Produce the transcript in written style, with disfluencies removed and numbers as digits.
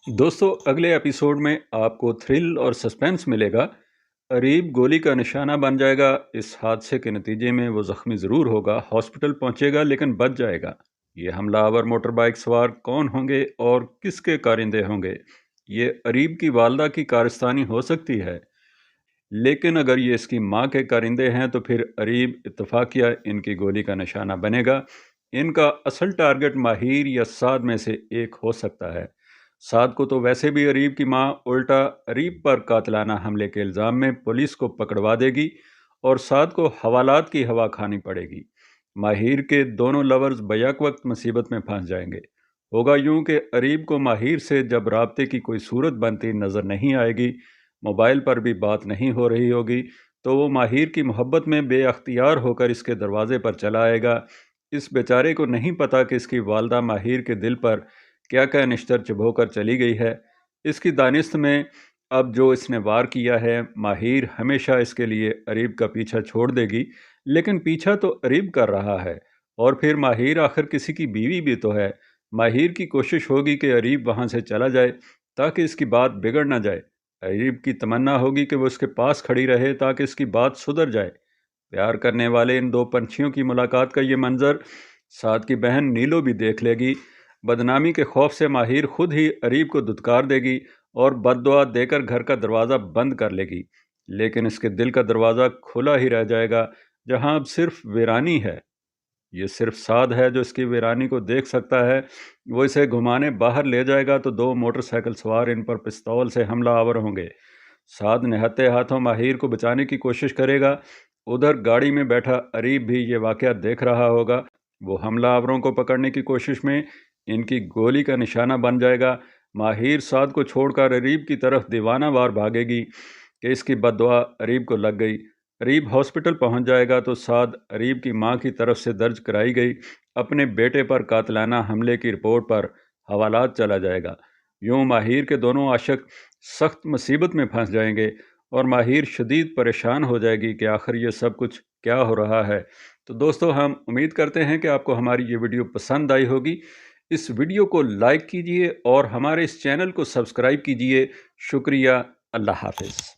दोस्तों, अगले एपिसोड में आपको थ्रिल और सस्पेंस मिलेगा। अरीब गोली का निशाना बन जाएगा। इस हादसे के नतीजे में वो जख्मी ज़रूर होगा, हॉस्पिटल पहुंचेगा लेकिन बच जाएगा। ये हमलावर मोटर बाइक सवार कौन होंगे और किसके कारिंदे होंगे? ये अरीब की वालदा की कारस्तानी हो सकती है, लेकिन अगर ये इसकी माँ के कारिंदे हैं तो फिर अरीब इत्तफाकिया इनकी गोली का निशाना बनेगा। इनका असल टारगेट माहिर या साद में से एक हो सकता है। साद को तो वैसे भी अरीब की माँ उल्टा अरीब पर कातलाना हमले के इल्ज़ाम में पुलिस को पकड़वा देगी और साद को हवालात की हवा खानी पड़ेगी। माहिर के दोनों लवर्स बैक वक्त मुसीबत में फंस जाएंगे। होगा यूं कि अरीब को माहिर से जब राब्ते की कोई सूरत बनती नज़र नहीं आएगी, मोबाइल पर भी बात नहीं हो रही होगी, तो वो माहिर की मोहब्बत में बेअख्तियार होकर इसके दरवाजे पर चला आएगा। इस बेचारे को नहीं पता कि इसकी वालदा माहिर के दिल पर क्या क्या निश्तर चुभोकर चली गई है। इसकी दानिस्त में अब जो इसने वार किया है, माहिर हमेशा इसके लिए अरीब का पीछा छोड़ देगी, लेकिन पीछा तो अरीब कर रहा है। और फिर माहिर आखिर किसी की बीवी भी तो है। माहिर की कोशिश होगी कि अरीब वहाँ से चला जाए ताकि इसकी बात बिगड़ ना जाए। अरीब की तमन्ना होगी कि वो उसके पास खड़ी रहे ताकि इसकी बात सुधर जाए। प्यार करने वाले इन दो पंछियों की मुलाकात का ये मंजर साद की बहन नीलो भी देख लेगी। बदनामी के खौफ से माहिर खुद ही अरीब को धुतकार देगी और बद्दुआ देकर घर का दरवाज़ा बंद कर लेगी, लेकिन इसके दिल का दरवाज़ा खुला ही रह जाएगा, जहां अब सिर्फ वीरानी है। ये सिर्फ साद है जो इसकी वीरानी को देख सकता है। वो इसे घुमाने बाहर ले जाएगा तो दो मोटरसाइकिल सवार इन पर पिस्तौल से हमला आवर होंगे। साद निहत्ते हाथों माहिर को बचाने की कोशिश करेगा। उधर गाड़ी में बैठा अरीब भी ये वाक़या देख रहा होगा। वो हमलावरों को पकड़ने की कोशिश में इनकी गोली का निशाना बन जाएगा। माहिर साद को छोड़कर अरीब की तरफ दीवाना वार भागेगी कि इसकी बद्दुआ अरीब को लग गई। अरीब हॉस्पिटल पहुंच जाएगा तो साद अरीब की मां की तरफ से दर्ज कराई गई अपने बेटे पर कातलाना हमले की रिपोर्ट पर हवालात चला जाएगा। यूं माहिर के दोनों आशिक सख्त मुसीबत में फंस जाएंगे और माहिर शदीद परेशान हो जाएगी कि आखिर ये सब कुछ क्या हो रहा है। तो दोस्तों, हम उम्मीद करते हैं कि आपको हमारी ये वीडियो पसंद आई होगी। इस वीडियो को लाइक कीजिए और हमारे इस चैनल को सब्सक्राइब कीजिए। शुक्रिया। अल्लाह हाफिज़।